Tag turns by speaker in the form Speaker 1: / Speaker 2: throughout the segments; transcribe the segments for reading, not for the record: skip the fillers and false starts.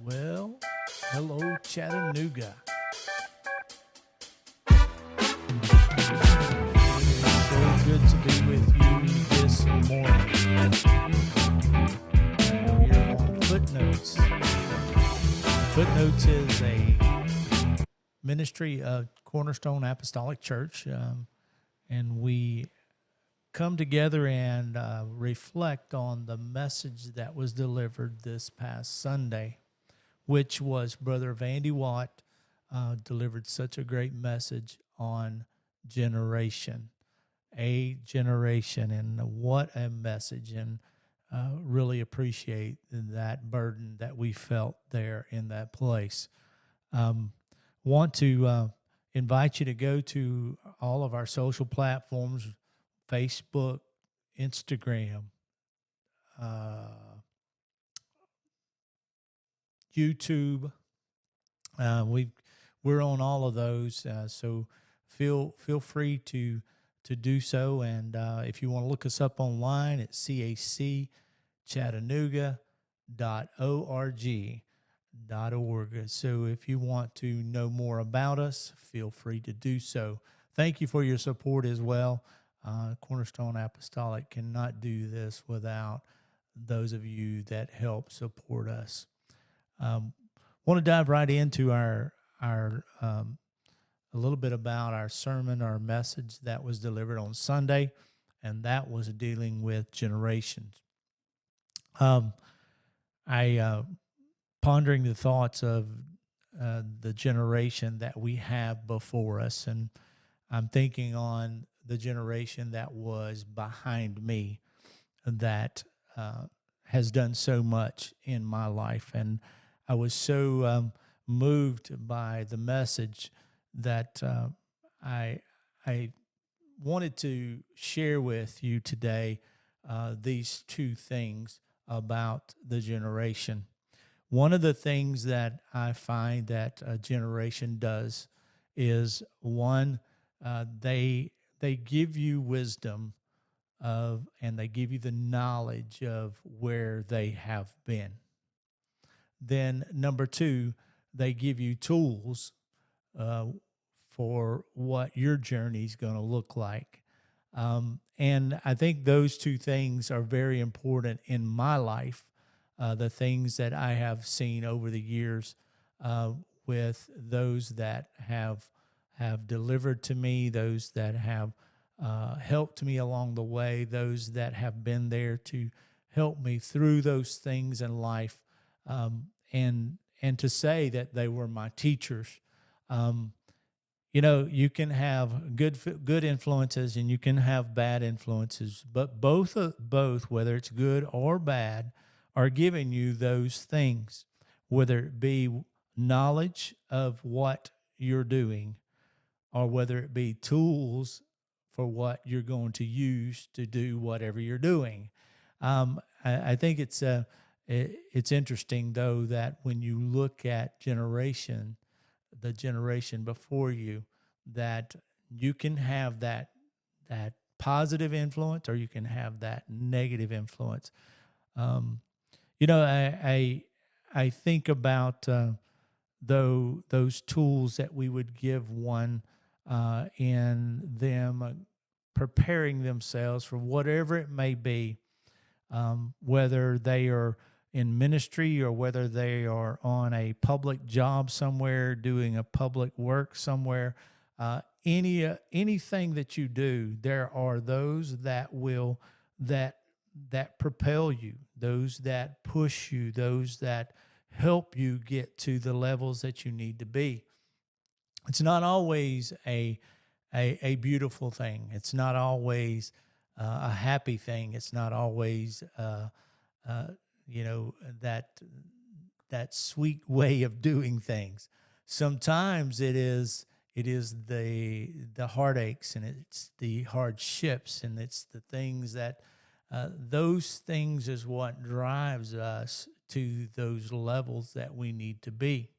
Speaker 1: Well, hello, Chattanooga. So good to be with you this morning here on Footnotes. Footnotes is a ministry of Cornerstone Apostolic Church, and we come together and reflect on the message that was delivered this past Sunday, which was Brother Vandy Watt delivered such a great message on generation, a generation, and what a message, and really appreciate that burden that we felt there in that place. Want to invite you to go to all of our social platforms, Facebook, Instagram, YouTube. We're on all of those, so feel free to do so. And if you want to look us up online, it's cachattanooga.org. So if you want to know more about us, feel free to do so. Thank you for your support as well. Cornerstone Apostolic cannot do this without those of you that help support us. Want to dive right into our a little bit about our sermon, our message that was delivered on Sunday, and that was dealing with generations. I pondering the thoughts of the generation that we have before us, and I'm thinking on the generation that was behind me that has done so much in my life. And I was so moved by the message that I wanted to share with you today these two things about the generation. One of the things that I find that a generation does is, one, they give you wisdom and they give you the knowledge of where they have been. Then number two, they give you tools for what your journey is going to look like. And I think those two things are very important in my life, the things that I have seen over the years with those that have delivered to me, those that have helped me along the way, those that have been there to help me through those things in life, and to say that they were my teachers. You can have good influences and you can have bad influences, but both, whether it's good or bad, are giving you those things, whether it be knowledge of what you're doing or whether it be tools for what you're going to use to do whatever you're doing. I think it's interesting, though, that when you look at the generation before you, that you can have that positive influence or you can have that negative influence. I think about those tools that we would give one in them preparing themselves for whatever it may be, whether they are in ministry or whether they are on a public job somewhere, doing a public work somewhere. Anything that you do, there are those that will that propel you, those that push you, those that help you get to the levels that you need to be. It's not always a beautiful thing. It's not always a happy thing. It's not always that sweet way of doing things. Sometimes it is the heartaches, and it's the hardships, and it's the things that those things is what drives us to those levels that we need to be.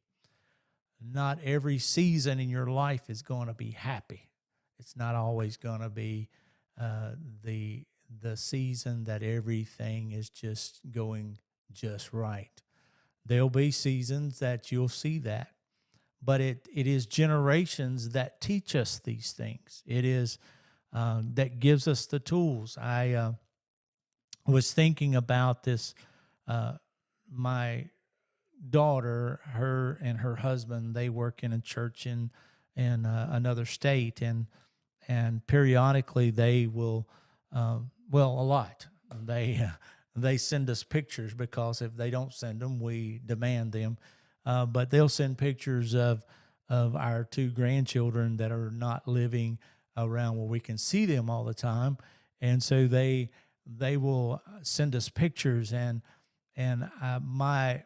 Speaker 1: Not every season in your life is going to be happy. It's not always going to be the season that everything is just going just right. There'll be seasons that you'll see that. But it is generations that teach us these things. It is that gives us the tools. I was thinking about this. My daughter, her and her husband, they work in a church in another state, and periodically they will, well, a lot. They send us pictures, because if they don't send them, we demand them. But they'll send pictures of our two grandchildren that are not living around where we can see them all the time, and so they will send us pictures, and my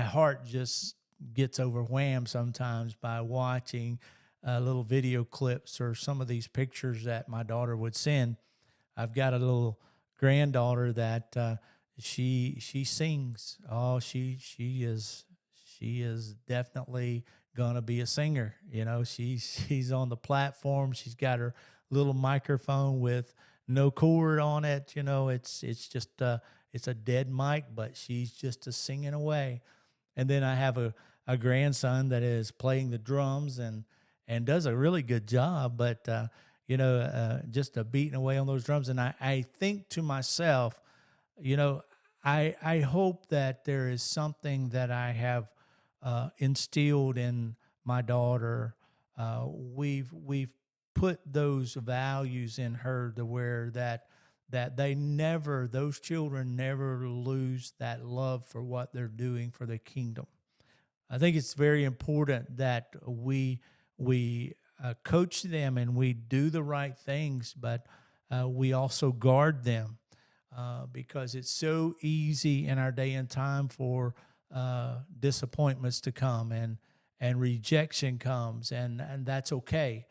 Speaker 1: heart just gets overwhelmed sometimes by watching little video clips or some of these pictures that my daughter would send. I've got a little granddaughter that she sings. Oh, she is definitely gonna be a singer. She's on the platform. She's got her little microphone with no cord on it. It's just it's a dead mic, but she's just a singing away. And then I have a grandson that is playing the drums and does a really good job, but just a beating away on those drums. And I think to myself, I hope that there is something that I have instilled in my daughter. We've put those values in her to where that those children never lose that love for what they're doing for the kingdom. I think it's very important that we coach them and we do the right things, but we also guard them, because it's so easy in our day and time for disappointments to come, and rejection comes, and that's okay.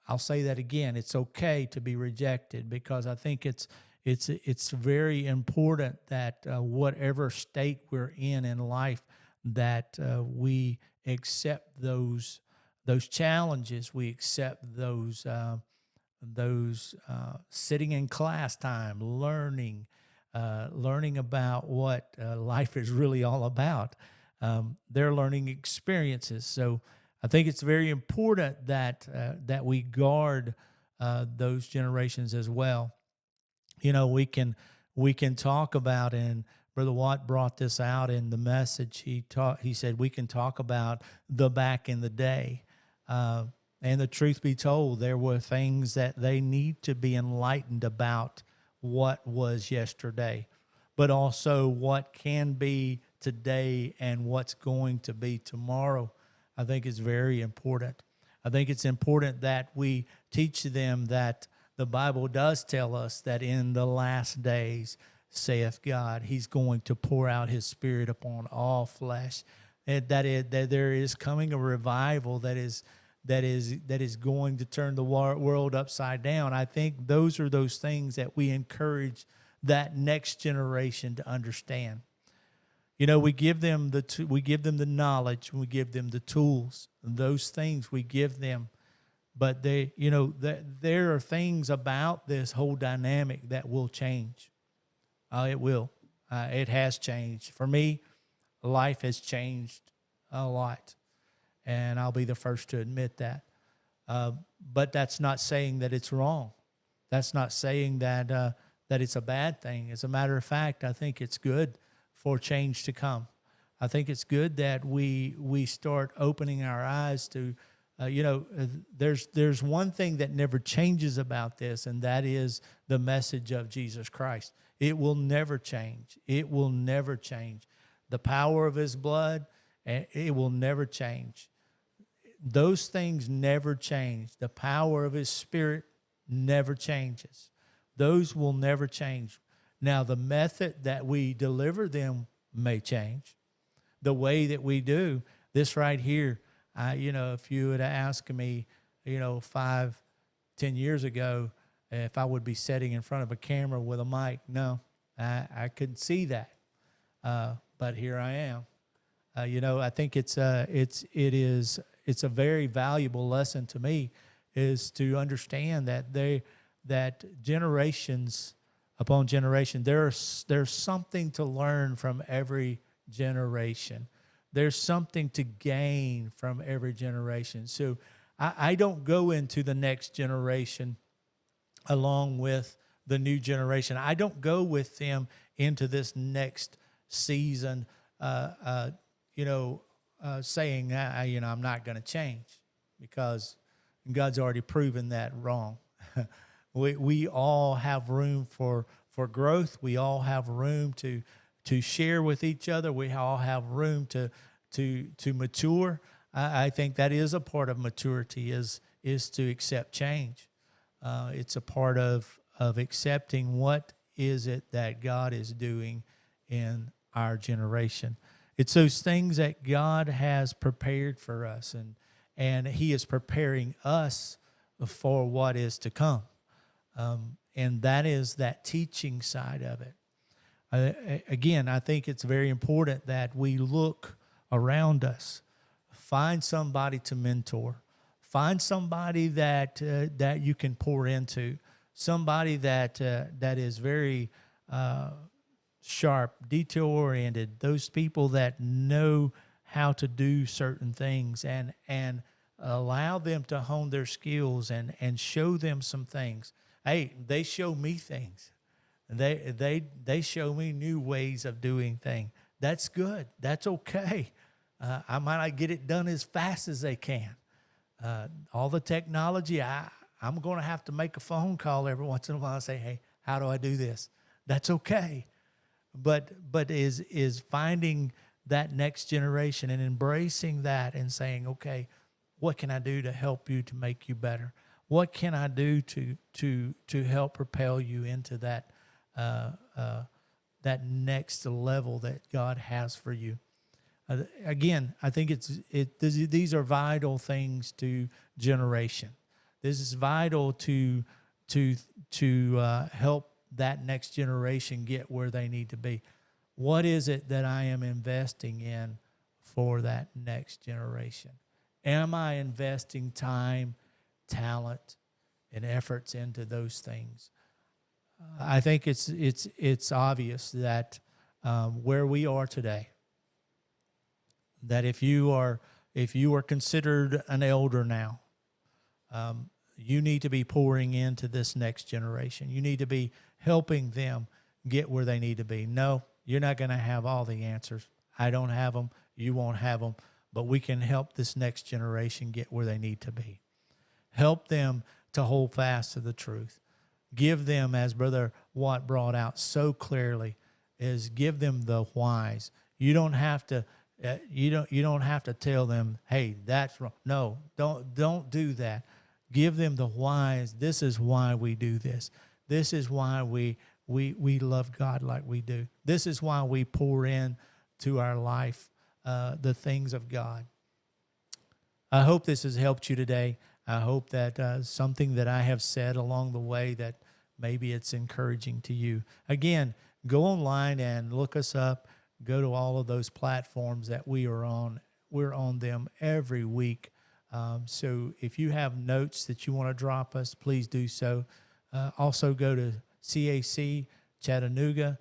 Speaker 1: I'll say that again. It's okay to be rejected, because I think it's very important that whatever state we're in life, that we accept those challenges. We accept those sitting in class time, learning about what life is really all about. Their learning experiences. So I think it's very important that we guard those generations as well. We can talk about, and Brother Watt brought this out in the message. He said we can talk about the back in the day, and the truth be told, there were things that they need to be enlightened about what was yesterday, but also what can be today and what's going to be tomorrow. I think it's very important. I think it's important that we teach them that the Bible does tell us that in the last days, saith God, He's going to pour out His Spirit upon all flesh. And that there is coming a revival that is going to turn the world upside down. I think those are those things that we encourage that next generation to understand. We give them the knowledge, we give them the tools, and those things we give them. But there are things about this whole dynamic that will change. It will. It has changed. For me, life has changed a lot, and I'll be the first to admit that. But that's not saying that it's wrong. That's not saying that it's a bad thing. As a matter of fact, I think it's good for change to come. I think it's good that we start opening our eyes to, there's one thing that never changes about this, and that is the message of Jesus Christ. It will never change. It will never change. The power of His blood, it will never change. Those things never change. The power of His Spirit never changes. Those will never change. Now, the method that we deliver them may change. The way that we do this right here, if you would have asked me, 5-10 years ago, if I would be sitting in front of a camera with a mic, no, I couldn't see that. But here I am. I think it's a very valuable lesson to me, is to understand that generations upon generation, there's something to learn from every generation. There's something to gain from every generation. So I don't go into the next generation along with the new generation. I don't go with them into this next season, saying, I'm not going to change, because God's already proven that wrong. We all have room for growth. We all have room to share with each other. We all have room to mature. I think that is a part of maturity, is to accept change. It's a part of accepting what is it that God is doing in our generation. It's those things that God has prepared for us, and He is preparing us for what is to come. And that is that teaching side of it. Again, I think it's very important that we look around us, find somebody to mentor, find somebody that you can pour into, somebody that is very sharp, detail-oriented, those people that know how to do certain things, and allow them to hone their skills and show them some things. Hey, they show me things. They show me new ways of doing things. That's good. That's okay. I might not get it done as fast as they can. All the technology, I'm going to have to make a phone call every once in a while and say, hey, how do I do this? That's okay. But is finding that next generation and embracing that and saying, okay, what can I do to help you, to make you better? What can I do to help propel you into that that next level that God has for you? Again, I think these are vital things to generation. This is vital to help that next generation get where they need to be. What is it that I am investing in for that next generation? Am I investing time, talent, and efforts into those things? I think it's obvious that where we are today, that if you are considered an elder now, you need to be pouring into this next generation. You need to be helping them get where they need to be. No, you're not going to have all the answers. I don't have them. You won't have them. But we can help this next generation get where they need to be. Help them to hold fast to the truth. Give them, as Brother Watt brought out so clearly, is give them the whys. You don't have to. You don't have to tell them, hey, that's wrong. No, don't do that. Give them the whys. This is why we do this. This is why we love God like we do. This is why we pour in to our life the things of God. I hope this has helped you today. I hope that something that I have said along the way, that maybe it's encouraging to you. Again, go online and look us up. Go to all of those platforms that we are on. We're on them every week. So if you have notes that you want to drop us, please do so. Also go to chchattanooga.org,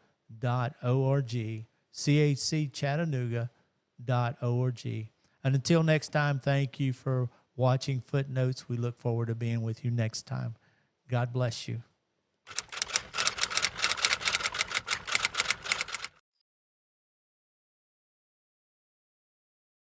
Speaker 1: chchattanooga.org. And until next time, thank you for watching Footnotes. We look forward to being with you next time. God bless you.